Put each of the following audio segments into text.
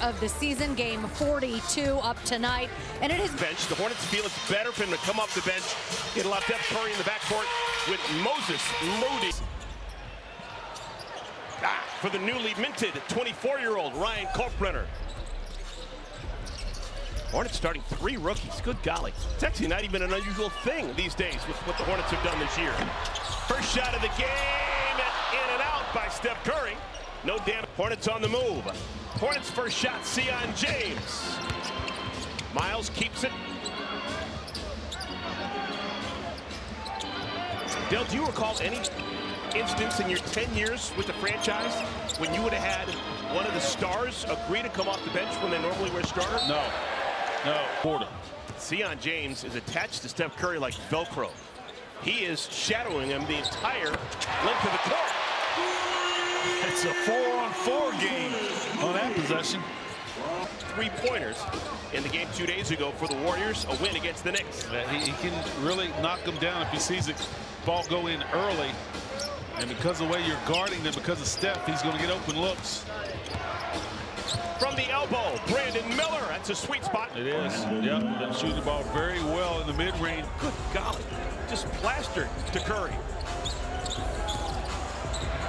of the season. Game 42 up tonight, and it is bench. The Hornets feel it's better for him to come off the bench, get a lot of depth. Curry in the backcourt with Moses Moody. For the newly minted 24-year-old Ryan Kalkbrenner. Hornets starting 3 rookies. Good golly. It's actually not even an unusual thing these days with what the Hornets have done this year. First shot of the game, in and out by Steph Curry. No damage. Hornets on the move. Hornets first shot, Seasson James. Miles keeps it. Dale, do you recall any instance in your 10 years with the franchise when you would have had one of the stars agree to come off the bench when they normally were a starter? No. Porter. Seasson James is attached to Steph Curry like Velcro. He is shadowing him the entire length of the court. It's a 4-on-4 game on that possession. 3-pointers in the game 2 days ago for the Warriors, a win against the Knicks. He can really knock them down if he sees the ball go in early. And because of the way you're guarding them, because of Steph, he's going to get open looks. From the elbow, Brandon Miller. That's a sweet spot. It is. Yep. They shoot the ball very well in the mid-range. Good golly. Just plastered to Curry.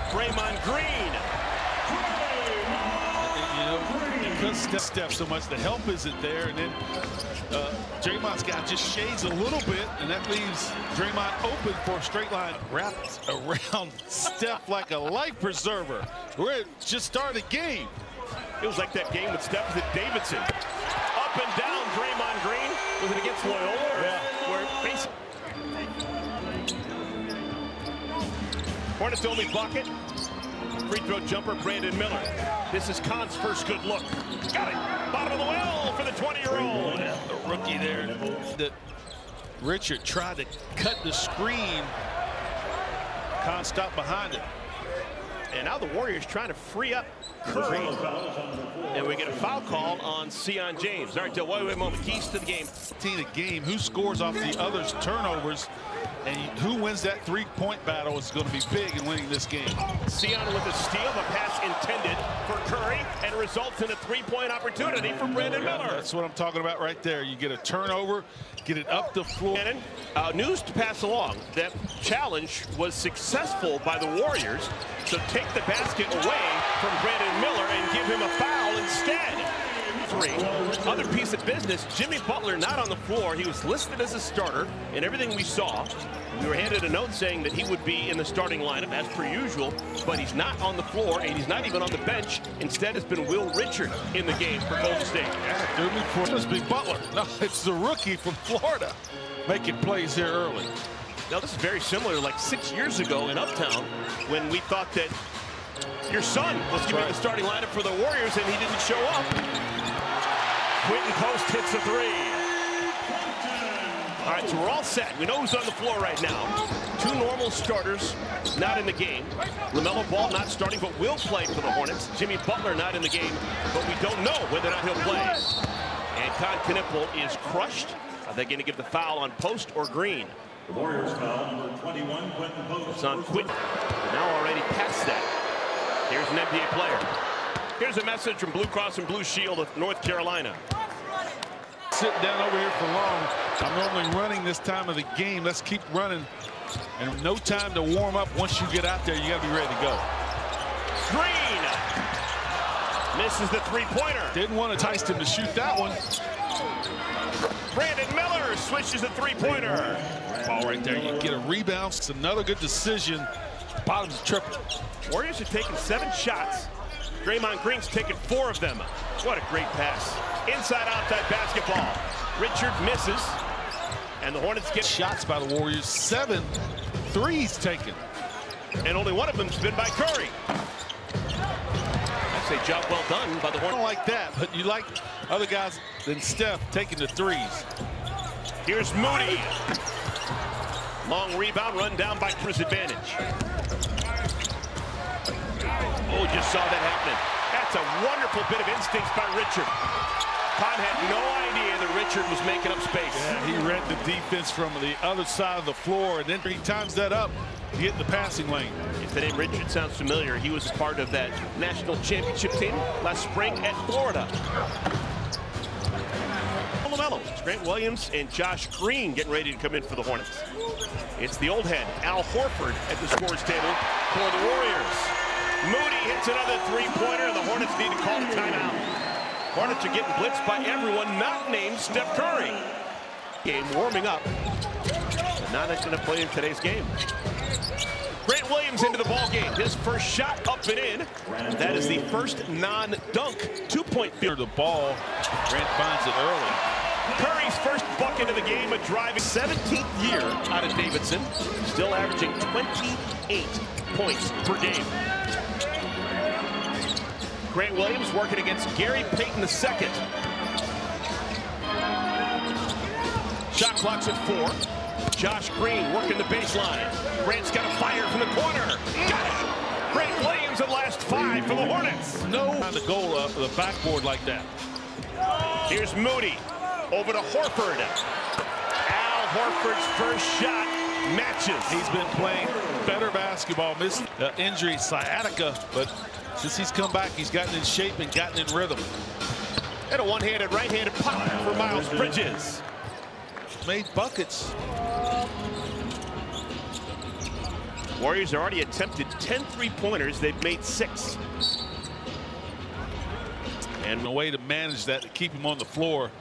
Draymond Green. You know, because Steph so much, the help isn't there. And then Draymond's got just shades a little bit, and that leaves Draymond open for a straight line. Wraps around Steph like a life preserver. We're just started the game. It was like that game with Steph with Davidson. Up and down, Draymond Green. Was it against Loyola? Yeah. Where Hornets only bucket. Free throw jumper, Brandon Miller. This is Kahn's first good look. Got it. Bottom of the well for the 20-year-old. The rookie there. That Richard tried to cut the screen. Kahn stopped behind it. And now the Warriors trying to free up Curry. And we get a foul call on Seasson James. All right, Dale, wait a moment. Keys to the game. A game. Who scores off the other's turnovers and who wins that three-point battle is going to be big in winning this game. Seasson with a steal, the pass intended for Curry, and results in a three-point opportunity for Brandon Miller. That's what I'm talking about right there. You get a turnover, get it up the floor. News to pass along. That challenge was successful by the Warriors. So take the basket away from Brandon Miller and give him a foul instead. 3. Other piece of business, Jimmy Butler not on the floor. He was listed as a starter in everything we saw. We were handed a note saying that he would be in the starting lineup as per usual, but he's not on the floor and he's not even on the bench. Instead, it's been Will Richard in the game for Golden State. It must be Butler. No, it's the rookie from Florida making plays here early. Now, this is very similar to like 6 years ago in Uptown when we thought that your son was going to be the starting lineup for the Warriors and he didn't show up. Quentin Post hits a 3. All right, so we're all set. We know who's on the floor right now. 2 normal starters not in the game. LaMelo Ball not starting, but will play for the Hornets. Jimmy Butler not in the game, but we don't know whether or not he'll play. And Kahn is crushed. Are they going to give the foul on Post or Green? The Warriors foul number 21, Quentin Post. It's on Quentin. Now already past that. Here's an NBA player. Here's a message from Blue Cross and Blue Shield of North Carolina. Sitting down over here for long. I'm normally running this time of the game. Let's keep running. And no time to warm up. Once you get out there, you got to be ready to go. Green misses the three-pointer. Didn't want to entice him to shoot that one. Brandon Miller swishes the three-pointer. Ball right there. You get a rebound. It's another good decision. Bottom's a triple. Warriors are taking 7 shots. Draymond Green's taken 4 of them. What a great pass. Inside outside basketball. Richard misses. And the Hornets get shots by the Warriors. 7 threes taken. And only one of them's been by Curry. I say job well done by the Hornets. I don't like that, but you like other guys than Steph taking the threes. Here's Moody. Long rebound, run down by Chris advantage. Oh, just saw that happening. That's a wonderful bit of instincts by Richard. Kahn had no idea that Richard was making up space. Yeah, he read the defense from the other side of the floor, and then he times that up to get in the passing lane. If the name Richard sounds familiar, he was part of that national championship team last spring at Florida. Grant Williams and Josh Green getting ready to come in for the Hornets. It's the old head, Al Horford, at the scores table for the Warriors. Moody hits another three-pointer, and the Hornets need to call a timeout. Hornets are getting blitzed by everyone not named Steph Curry. Game warming up, but not going to play in today's game. Grant Williams into the ball game. His first shot up and in. That is the first non-dunk two-point field. The ball, Grant finds it early. Curry's first bucket of the game, a driving 17th year out of Davidson, still averaging 28 points per game. Grant Williams working against Gary Payton II. Shot clock's at 4. Josh Green working the baseline. Grant's got a fire from the corner. Got it! Grant Williams at last 5 for the Hornets. No on the goal of the backboard like that. Here's Moody. Over to Horford. Al Horford's first shot matches. He's been playing better basketball. Missed injury, sciatica, but since he's come back, he's gotten in shape and gotten in rhythm. And a one-handed, right-handed pop for Miles Bridges. Made buckets. Warriors have already attempted 10 three-pointers. They've made 6. And a way to manage that, to keep him on the floor.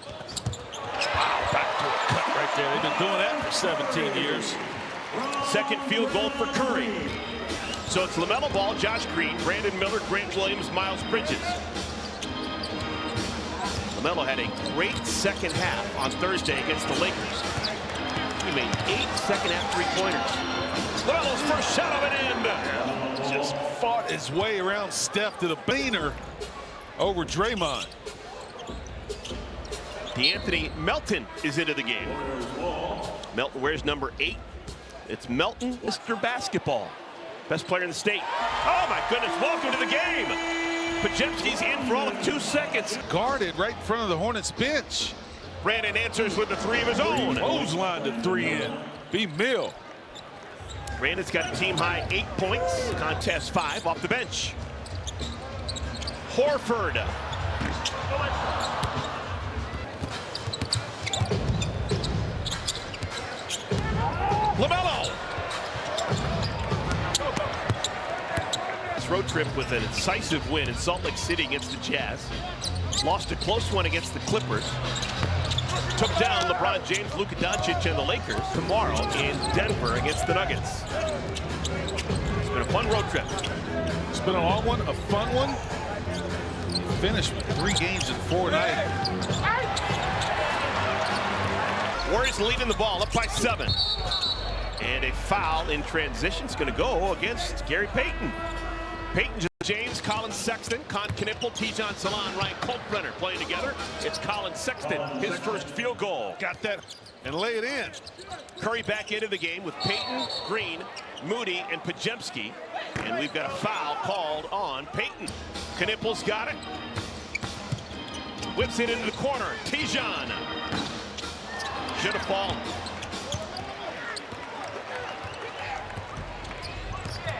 Wow, backdoor cut right there. They've been doing that for 17 years. Second field goal for Curry. So it's LaMelo Ball, Josh Green, Brandon Miller, Grant Williams, Miles Bridges. LaMelo had a great second half on Thursday against the Lakers. He made 8 second-half three-pointers. LaMelo's first shot of an end. Just fought his way around Steph to the beaner over Draymond. D'Anthony Melton is into the game. Melton wears number 8. It's Melton, Mr. Basketball. Best player in the state. Oh my goodness, welcome to the game. Podziemski's in for all of 2 seconds. Guarded right in front of the Hornets bench. Brandon answers with the 3 of his own. Rose lined the 3 in. B. Mill. Brandon's got a team-high 8 points. Contest 5 off the bench. Horford. LaMelo. This road trip with an incisive win in Salt Lake City against the Jazz. Lost a close one against the Clippers. Took down LeBron James, Luka Doncic, and the Lakers tomorrow in Denver against the Nuggets. It's been a fun road trip. It's been a long one, a fun one. Finished with 3 games in 4 nights. Warriors leading the ball up by 7. And a foul in transition is going to go against Gary Payton. Payton, James, Colin Sexton, Con Knipple, Tijan Salon, Ryan Coltbrenner playing together. It's Colin Sexton, his first field goal. Got that and lay it in. Curry back into the game with Payton, Green, Moody, and Podziemski. And we've got a foul called on Payton. Knipple's got it. Whips it into the corner. Tijan. Should have fallen.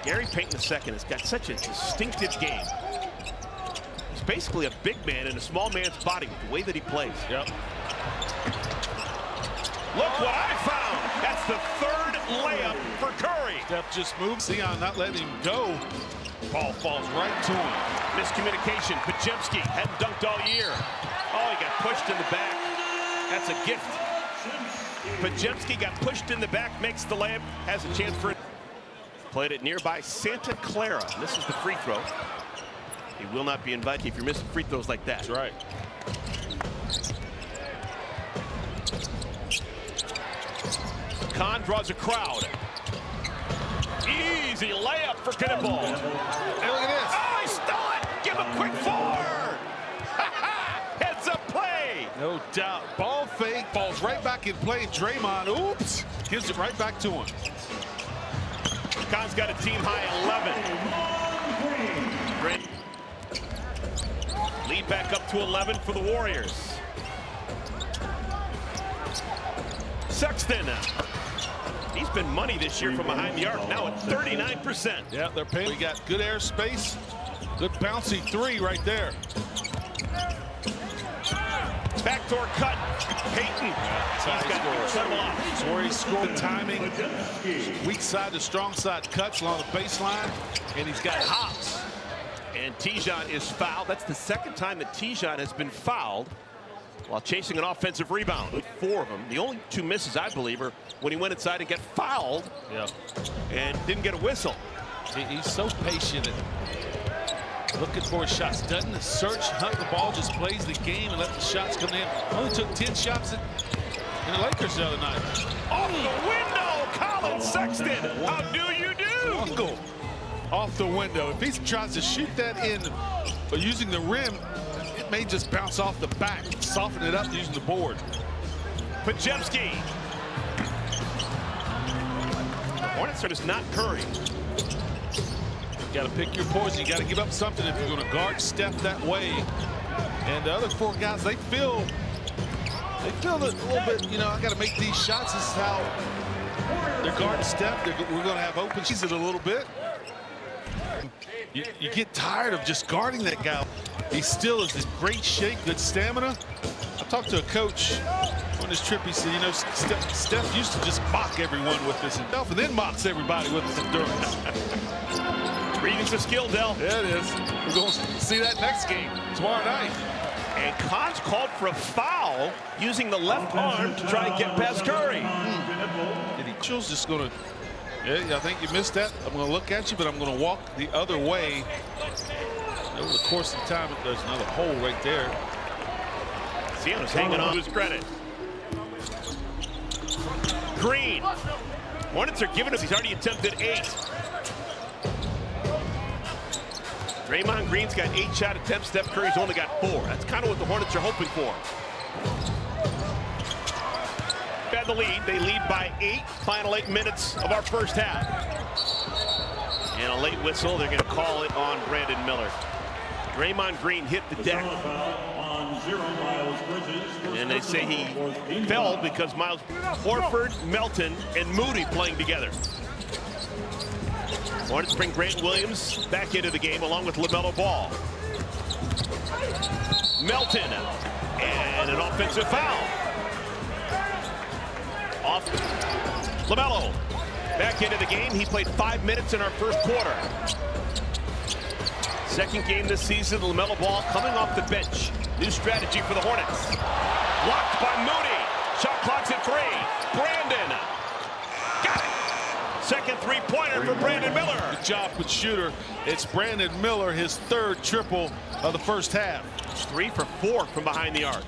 Gary Payton II has got such a distinctive game. He's basically a big man in a small man's body with the way that he plays. Yep. Look what I found. That's the 3rd layup for Curry. Steph just moved. Seasson not letting him go. Ball falls right to him. Miscommunication. Podziemski hadn't dunked all year. Oh, he got pushed in the back. That's a gift. Podziemski got pushed in the back, makes the layup, has a chance for it. Played it nearby Santa Clara. This is the free throw. He will not be invited if you're missing free throws like that. That's right. Khan draws a crowd. Easy layup for Knipple. Hey, look at this. Oh, he stole it. Give him a quick 4. Heads up play. No doubt. Ball fake. Falls right back in play. Draymond, oops. Gives it right back to him. Khan's got a team-high 11. Lead back up to 11 for the Warriors. Sexton. He's been money this year from behind the arc, now at 39%. Yeah, they're paying. We got good airspace. Good bouncy 3 right there. Backdoor cut. Payton. He's got several off. That's where he scored. Timing. Weak side to strong side cuts along the baseline. And he's got hops. And Seasson is fouled. That's the second time that Seasson has been fouled while chasing an offensive rebound. 4 of them. The only 2 misses, I believe, are when he went inside and got fouled and didn't get a whistle. He's so patient and looking for his shots. Doesn't search, hunt the ball, just plays the game and let the shots come in. Only took 10 shots in the Lakers the other night. Off the window, Colin Sexton. How do you do? Angle off the window. If he tries to shoot that in using the rim, it may just bounce off the back, soften it up using the board. Pajewski. The Hornets are just not Curry. You got to pick your poison. You got to give up something if you're going to guard Steph that way. And the other 4 guys, they feel a little bit, you know, I got to make these shots. This is how they're guarding Steph. We're going to have open. She's it a little bit. You get tired of just guarding that guy. He still is in great shape, good stamina. I talked to a coach on this trip. He said, you know, Steph used to just mock everyone with his endurance, and then mocks everybody with his endurance. Reading's a skill, Dell. Yeah, it is. We're going to see that next game tomorrow night. And Collins called for a foul using the left arm to try and get past Curry. And he chose just going to, yeah, I think you missed that. I'm going to look at you, but I'm going to walk the other way. Over the course of time, there's another hole right there. Seasson is hanging on to his credit. Green. Hornets are giving us. He's already attempted 8. Draymond Green's got 8 shot attempts. Steph Curry's only got 4. That's kind of what the Hornets are hoping for. Had the lead. They lead by 8. Final 8 minutes of our first half. And a late whistle. They're going to call it on Brandon Miller. Draymond Green hit the deck. And they say he fell because Miles Horford, Melton, and Moody playing together. Hornets bring Grant Williams back into the game along with LaMelo Ball. Melton, and an offensive foul. Off LaMelo, back into the game. He played 5 minutes in our first quarter. Second game this season, LaMelo Ball coming off the bench. New strategy for the Hornets. Blocked by Moody. Shot clock's at 3. Brandon. Got it. Second 3-pointer for Brandon Miller. Good job with shooter. It's Brandon Miller, his 3rd triple of the first half. It's 3 for 4 from behind the arc.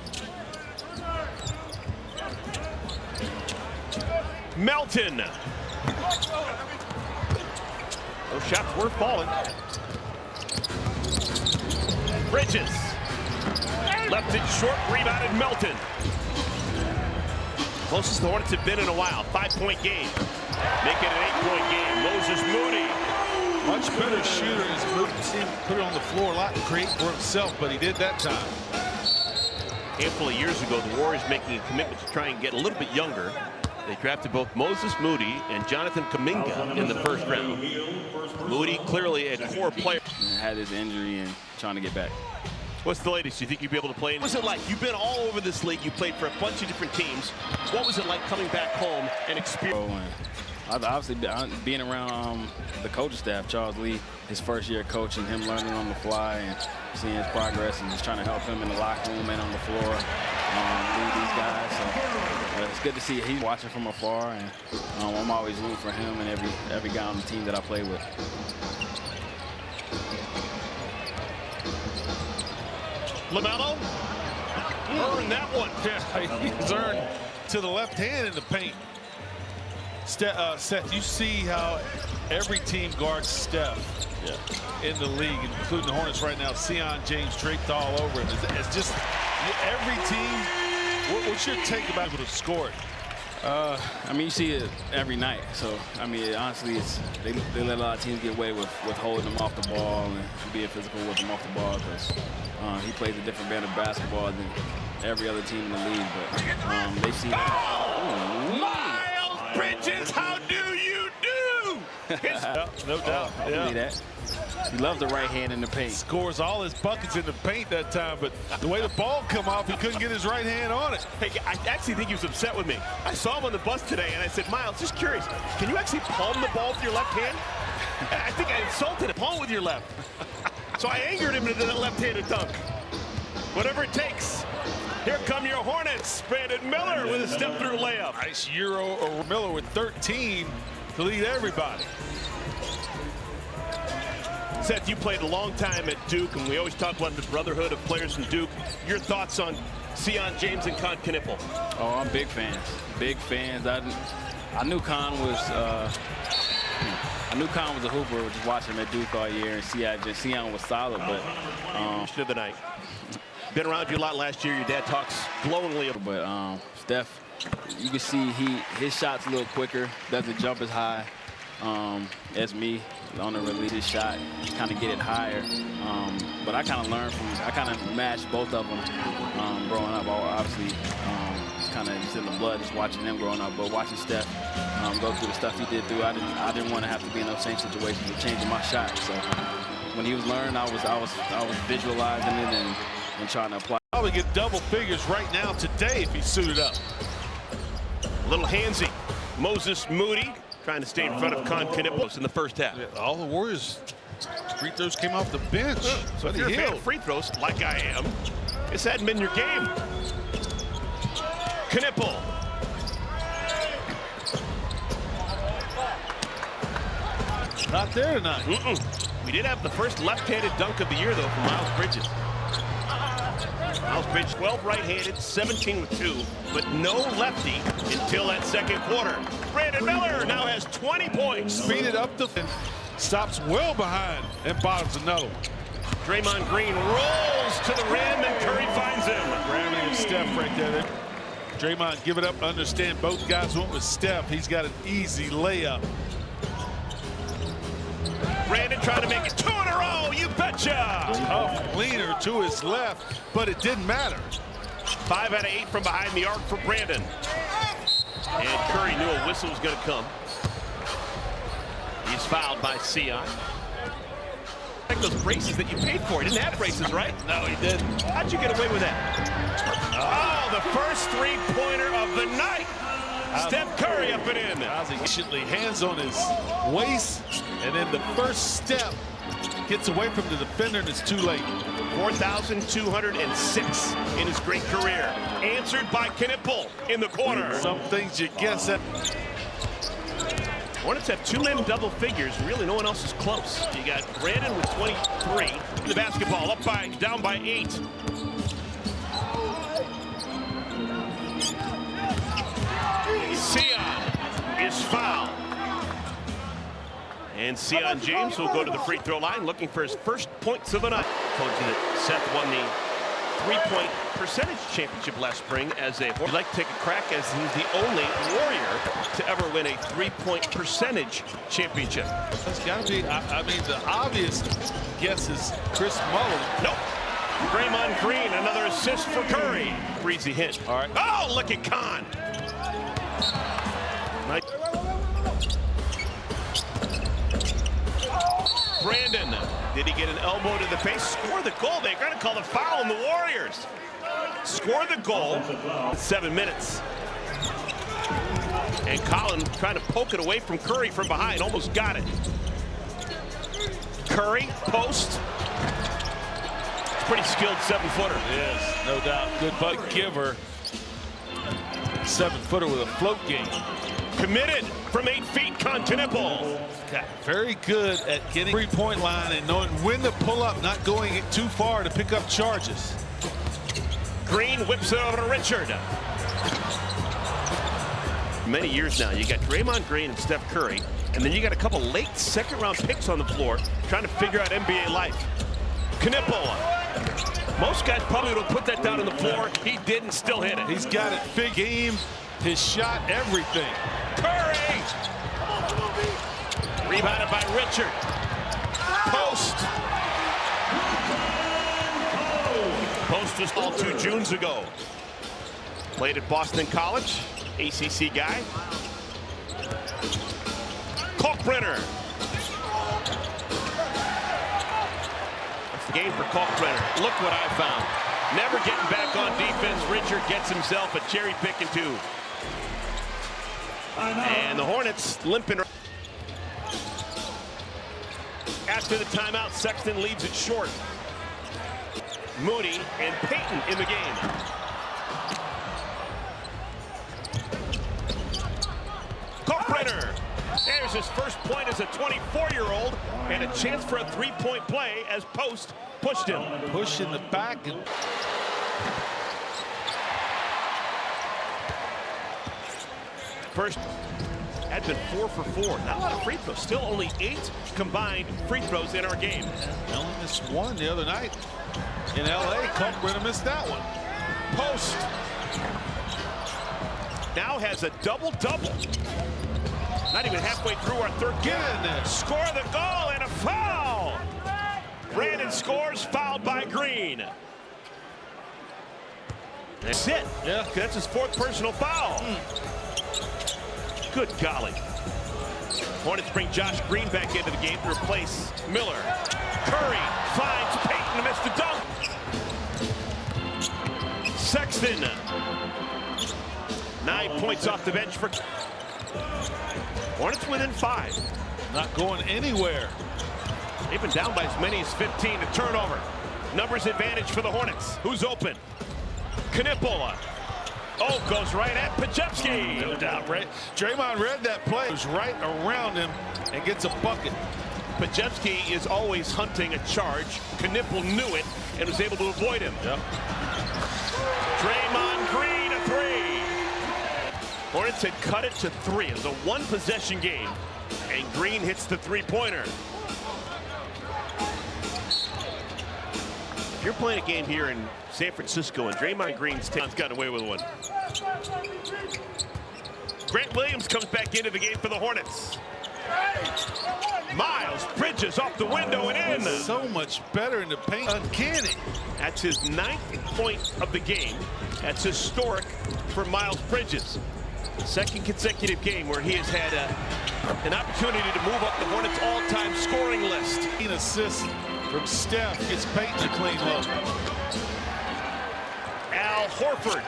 Melton. Those shots were falling. Bridges. Left it short, rebounded Melton. Closest the Hornets have been in a while. 5-point game. Make it an 8-point game. Moses Moody. Much better shooter as Moody put it on the floor a lot to create for himself, but he did that time. A handful of years ago, the Warriors making a commitment to try and get a little bit younger. They drafted both Moses Moody and Jonathan Kuminga in the first round. Moody clearly a core player. Had his injury and trying to get back. What's the latest? Do you think you'd be able to play? What was it like? You've been all over this league. You played for a bunch of different teams. What was it like coming back home and experiencing? Obviously, being around the coaching staff, Charles Lee, his first year coaching, him learning on the fly and seeing his progress and just trying to help him in the locker room and on the floor, lead these guys. So it's good to see he's watching from afar, and I'm always rooting for him and every guy on the team that I play with. LaMelo earned that one. Yeah, he's earned to the left hand in the paint. Seth, you see how every team guards Steph in the league, including the Hornets right now. Seasson, James draped all over him. It's just every team. What's your take about able to score it? I mean, you see it every night. So, I mean, honestly, they let a lot of teams get away with holding them off the ball and being physical with them off the ball because he plays a different brand of basketball than every other team in the league. But they see Miles Bridges, how do you do? No doubt. I'll believe that. He loves the right hand in the paint. Scores all his buckets in the paint that time, but the way the ball come off, he couldn't get his right hand on it. Hey, I actually think he was upset with me. I saw him on the bus today, and I said, Miles, just curious, can you actually palm the ball with your left hand? I think I insulted him. Palm with your left. So I angered him into that left-handed dunk. Whatever it takes. Here come your Hornets. Brandon Miller with a step-through layup. Nice Euro or Miller with 13 to lead everybody. Seth, you played a long time at Duke, and we always talk about the brotherhood of players from Duke. Your thoughts on Seasson, James, and Con Knippel? Oh, I'm big fans. Big fans. I knew Con was a hooper just watching him at Duke all year, and Seasson was solid, but of the night. Been around you a lot last year. Your dad talks glowingly. But Steph, you can see his shot's a little quicker, doesn't jump as high as me on the release. His shot, kind of get it higher. But I kind of learned from, I kind of matched both of them growing up. Obviously, it's kind of just in the blood, just watching them growing up. But watching Steph go through the stuff he did through, I didn't want to have to be in those same situations of changing my shot. So when he was learning, I was visualizing it and trying to apply. Probably get double figures right now today if he suited up. A little handsy. Moses Moody trying to stay in front of Con Knippel in the first half. Yeah, all the Warriors free throws came off the bench. So if you're a fan of free throws, like I am, this hadn't been your game. Knippel. Not there tonight. We did have the first left-handed dunk of the year, though, from Miles Bridges. Miles Bridges, 12 right-handed, 17 with 2, but no lefty until that second quarter. Brandon Miller now has 20 points. Speed it up stops well behind and bottoms another one. Draymond Green rolls to the rim, and Curry finds him. Gravity of Steph right there. Draymond give it up. Understand both guys went with Steph. He's got an easy layup. Brandon trying to make it 2 in a row. You betcha. Tough leaner to his left, but it didn't matter. 5 out of 8 from behind the arc for Brandon. And Curry knew a whistle was going to come. He's fouled by Seasson. Like those braces that you paid for. He didn't have braces, right? No, he didn't. How'd you get away with that? Oh, the first three-pointer of the night. Steph Curry up and in. Efficiently, hands on his waist, and then the first step gets away from the defender, and it's too late. 4,206 in his great career. Answered by Knippel in the corner. Some things you guess at. Hornets have 2 men double figures. Really, no one else is close. You got Brandon with 23. The basketball down by 8. Seasson is fouled. And Seasson James will go to the free throw line looking for his first points of the night. Told you that Seth won the 3-point percentage championship last spring as a Warrior. He'd like to take a crack as he's the only Warrior to ever win a 3-point percentage championship. It's got to be, I mean, the obvious guess is Chris Mullin. Nope. Draymond Green, another assist for Curry. Breezy hit. All right. Oh, look at Con. Nice. Brandon, did he get an elbow to the face? Score the goal. They're going to call the foul on the Warriors. Score the goal in 7 minutes. And Collin trying to poke it away from Curry from behind. Almost got it. Curry, post. Pretty skilled 7-footer. Yes, no doubt. Good butt giver. 7-footer with a float game. Committed from 8 feet, Con Knippel. Very good at getting 3-point line and knowing when to pull up, not going too far to pick up charges. Green whips it over to Richard. Many years now, you got Draymond Green and Steph Curry, and then you got a couple late second-round picks on the floor trying to figure out NBA life. Knippel. Most guys probably would have put that down on the floor. He didn't, still hit it. He's got it. Big game, his shot, everything. Curry! Rebounded by Richard. Post. Post was all 2 Junes ago. Played at Boston College. ACC guy. Kalkbrenner. game for Kalkbrenner. Look what I found. Never getting back on defense. Richard gets himself a cherry picking two. And the Hornets limping. After the timeout, Sexton leaves it short. Moody and Payton in the game. Kalkbrenner. There's his first point as a 24-year-old, and a chance for a three-point play as Post pushed him. Push in the back. First had been 4 for 4. Not a lot of free throws. Still only 8 combined free throws in our game. They only missed one the other night in LA. Kalkbrenner missed that one. Post now has a double-double. Not even halfway through our third game. Get in there. Score the goal and a foul. Brandon scores, fouled by Green. That's it. Yeah. That's his 4th personal foul. Good golly. Hornets bring Josh Green back into the game to replace Miller. Curry finds Payton to miss the dunk. Sexton. 9 points off the bench for Hornets within 5. Not going anywhere. They've been down by as many as 15. A turnover. Numbers advantage for the Hornets. Who's open? Knipple. Oh, goes right at Pajewski. No doubt, right? Draymond read that play. Goes right around him and gets a bucket. Pajewski is always hunting a charge. Knipple knew it and was able to avoid him. Yep. Draymond Green, a 3. Hornets had cut it to 3. It was a 1-possession game, and Green hits the 3-pointer. If you're playing a game here in San Francisco and Draymond Green's gotten away with one. Grant Williams comes back into the game for the Hornets. Miles Bridges off the window and in. So much better in the paint. Uncanny. That's his 9th point of the game. That's historic for Miles Bridges. 2nd consecutive game where he has had an opportunity to move up the Hornets' all-time scoring list. An assist from Steph gets Payton a clean look. Al Horford.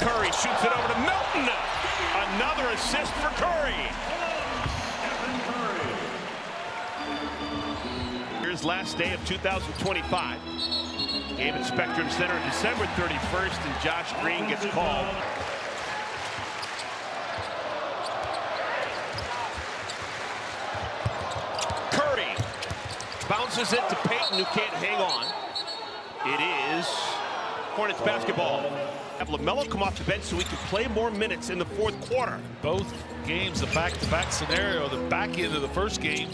Curry shoots it over to Milton. Another assist for Curry. Here's last day of 2025. Game at Spectrum Center December 31st, and Josh Green gets called. Curry bounces it to Payton, who can't hang on. It is Hornets basketball. Have LaMelo come off the bench so he can play more minutes in the 4th quarter. Both games, the back-to-back scenario, the back end of the first game,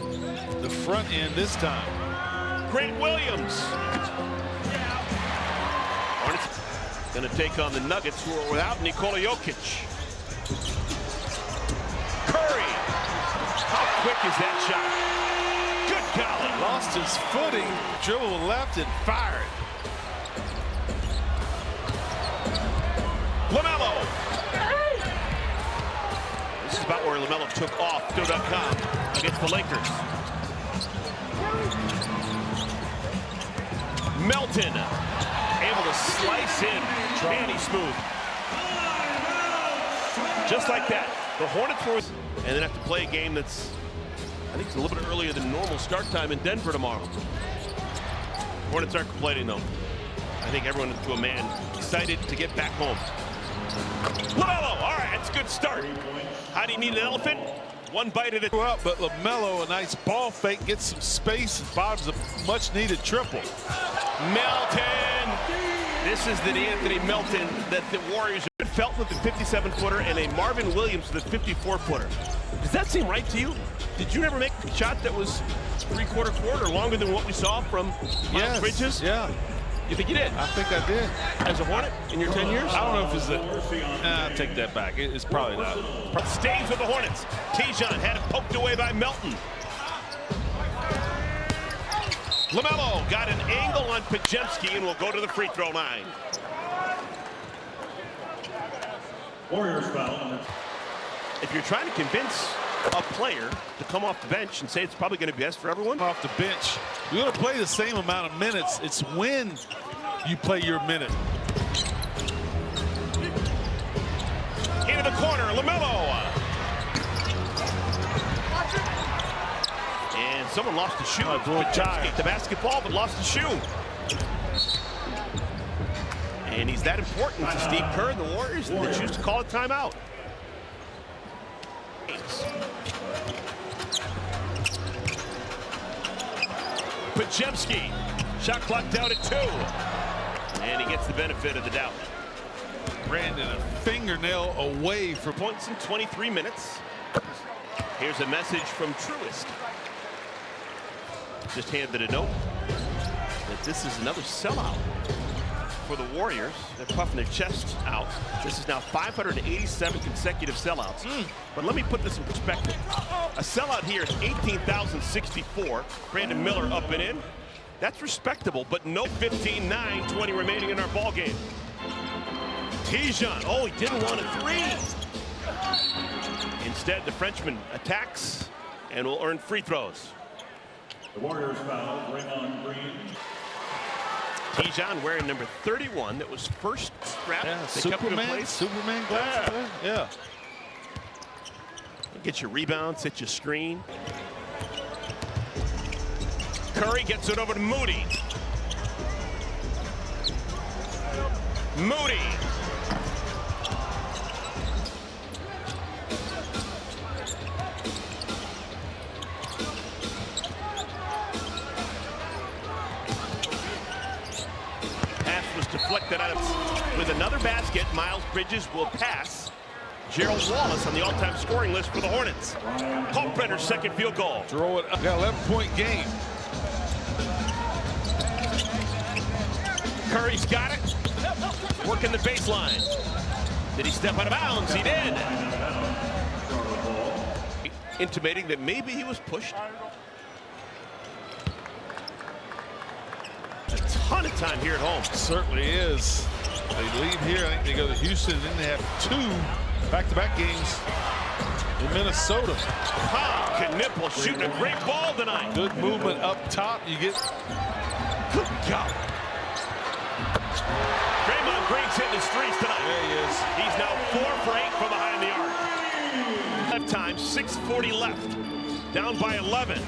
the front end this time. Grant Williams. Hornets going to take on the Nuggets, who are without Nikola Jokic. Curry. How quick is that shot? Good golly. Lost his footing, dribbled left and fired. LaMelo. This is about where LaMelo took off. Go.com against the Lakers. Melton able to slice in. Danny smooth. Just like that. The Hornets were, and then have to play a game that's, I think it's a little bit earlier than normal start time in Denver tomorrow. Hornets aren't complaining though. I think everyone to a man excited to get back home. LaMelo, all right, that's a good start. How do you need an elephant? One bite at a time. But LaMelo, a nice ball fake, gets some space and bottoms a much-needed triple. Melton. This is the Anthony Melton that the Warriors felt with the 57-footer and a Marvin Williams with the 54-footer. Does that seem right to you? Did you never make a shot that was three-quarter court or longer than what we saw from Miles Bridges? Yeah. You think you did? I think I did. As a Hornet in your 10 years? I don't know if it's I'll take that back. It's probably not. Stays with the Hornets. Seasson had it poked away by Melton. LaMelo got an angle on Pajewski and will go to the free throw line. Warriors foul. if you're trying to convince a player to come off the bench and say it's probably going to be best for everyone. Off the bench, you're going to play the same amount of minutes. It's when you play your minute. Into the corner, LaMelo. And someone lost the shoe. Get the basketball, but lost the shoe. And he's that important to Steve Kerr and the Warriors that they choose to call a timeout. Pajemski, shot clock down at 2. And he gets the benefit of the doubt. Brandon a fingernail away from Points in 23 minutes. Here's a message from Truist. Just handed a note that this is another sellout for the Warriors. They're puffing their chests out. This is now 587 consecutive sellouts. But let me put this in perspective. A sellout here is 18,064. Brandon Miller up and in. That's respectable, but no 15-9, 20 remaining in our ball game. Seasson, oh, he didn't want a 3. Instead, the Frenchman attacks and will earn free throws. The Warriors foul, Raymond Green. Seasson wearing number 31. That was first strap. Yeah, they kept it in place. Superman glasses. Yeah. Get your rebound, set your screen. Curry gets it over to Moody. Moody. Pass was deflected out with another basket. Miles Bridges will pass. Gerald Wallace on the all-time scoring list for the Hornets. Kalkbrenner's second field goal. Throw it up. Got 11-point game. Curry's got it. Working the baseline. Did he step out of bounds? He did. Intimating that maybe he was pushed. A ton of time here at home. Certainly is. They leave here. I think they go to Houston, and then they have 2 back-to-back games in Minnesota. Knipple shooting a great ball tonight. Good movement up top. You get. Good God. Draymond Green's hitting his threes tonight. There he is. He's now 4 for 8 from behind the arc. Left time, 6:40 left. Down by 11.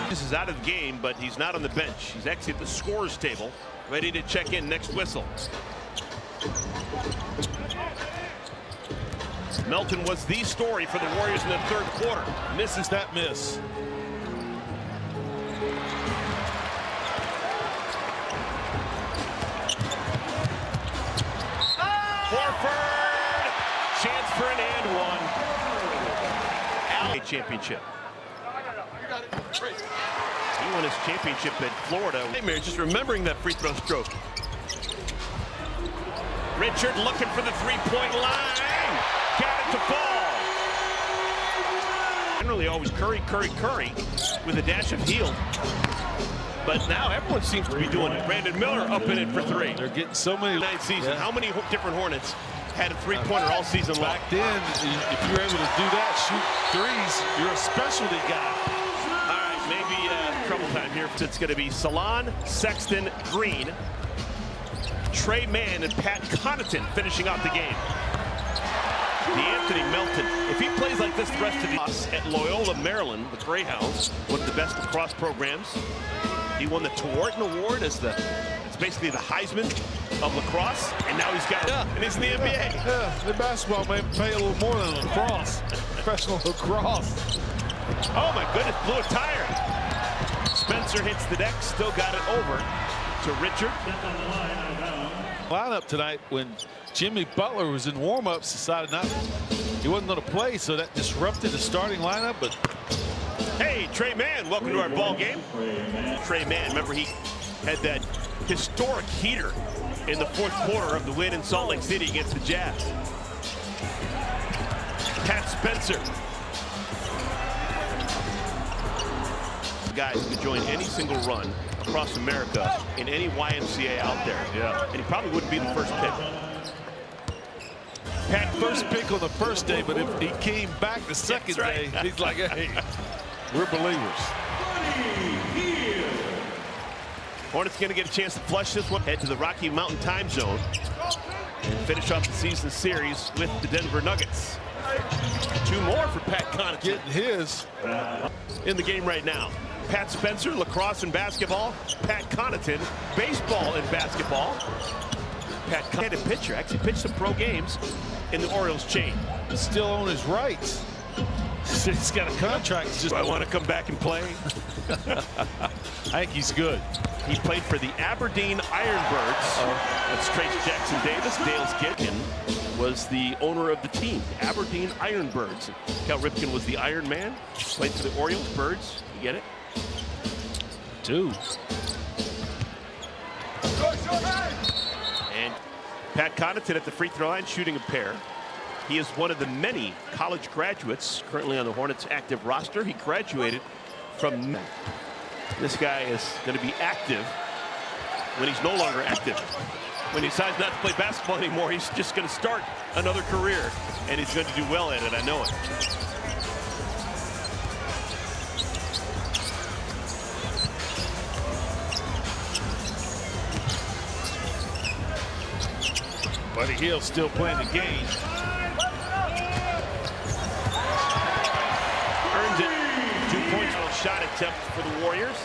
This is out of the game, but he's not on the bench. He's actually at the scorer's table, ready to check in next whistle. Melton was the story for the Warriors in the third quarter. Misses that miss. Horford, chance for an and one. Championship. He won his championship at Florida. Nightmare just remembering that free throw stroke. Richard looking for the three-point line. Got it to fall. Generally always Curry with a dash of Hield. But now everyone seems to be doing it. Brandon Miller up in it for 3. They're getting so many. Season. Yeah. How many different Hornets had a three-pointer all season long? Back then, if you were able to do that, shoot threes, you're a specialty guy. All right, maybe trouble time here. It's going to be Salon, Sexton, Green, Trey Mann, and Pat Connaughton finishing out the game. D'Anthony Melton, if he plays like this the rest of the at Loyola, Maryland, the Greyhounds, one of the best lacrosse programs. He won the Tewarton Award as it's basically the Heisman of lacrosse, and now he's got it, and he's in the NBA. Yeah, the basketball may pay a little more than lacrosse, professional lacrosse. Oh my goodness, blew a tire. Spencer hits the deck, still got it over to Richard. Lineup tonight when Jimmy Butler was in warm-ups, decided he wasn't going to play, so that disrupted the starting lineup. But hey, Trey Mann, welcome to our ball game. Trey Mann, remember he had that historic heater in the fourth quarter of the win in Salt Lake City against the Jazz. Pat Spencer. Guys who could join any single run across America in any YMCA out there. Yeah. And he probably wouldn't be the first pick. Pat First pick on the first day, but if he came back the second day, he's like, hey, we're believers. Hornets going to get a chance to flush this one. Head to the Rocky Mountain time zone and finish off the season series with the Denver Nuggets. 2 more for Pat Connaughton. Getting his. In the game right now. Pat Spencer, lacrosse and basketball. Pat Connaughton, baseball and basketball. Pat Connaughton, pitcher, actually pitched some pro games in the Orioles chain. Still on his rights. He's got a contract. Do I want to come back and play? I think he's good. He played for the Aberdeen Ironbirds. That's Trace Jackson Davis. Dale's kid was the owner of the team, the Aberdeen Ironbirds. Cal Ripken was the Iron Man. Played for the Orioles, Birds. You get it? 2. And Pat Connaughton at the free throw line shooting a pair. He is one of the many college graduates currently on the Hornets active roster. He graduated from. This guy is going to be active when he's no longer active. When he decides not to play basketball anymore, he's just going to start another career, and he's going to do well at it. I know it. Buddy Hill still playing the game. Earns it. 2 points on a shot attempt for the Warriors.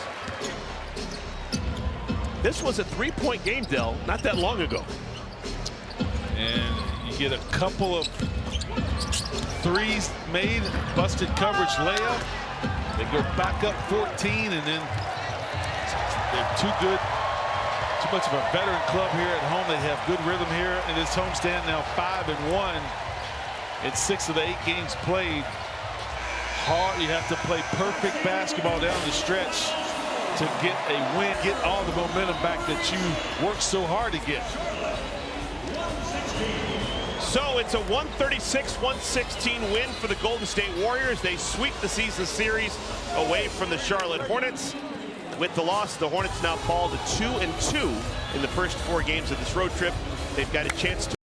This was a 3-point game, Dell, not that long ago. And you get a couple of threes made, busted coverage layup. They go back up 14, and then they're too good. Too much of a veteran club here at home. They have good rhythm here in this homestand. Now 5-1 in 6 of the 8 games played. Hard, you have to play perfect basketball down the stretch to get a win, get all the momentum back that you worked so hard to get. So it's a 136-116 win for the Golden State Warriors. They sweep the season series away from the Charlotte Hornets. With the loss, the Hornets now fall to 2-2 in the first 4 games of this road trip. They've got a chance to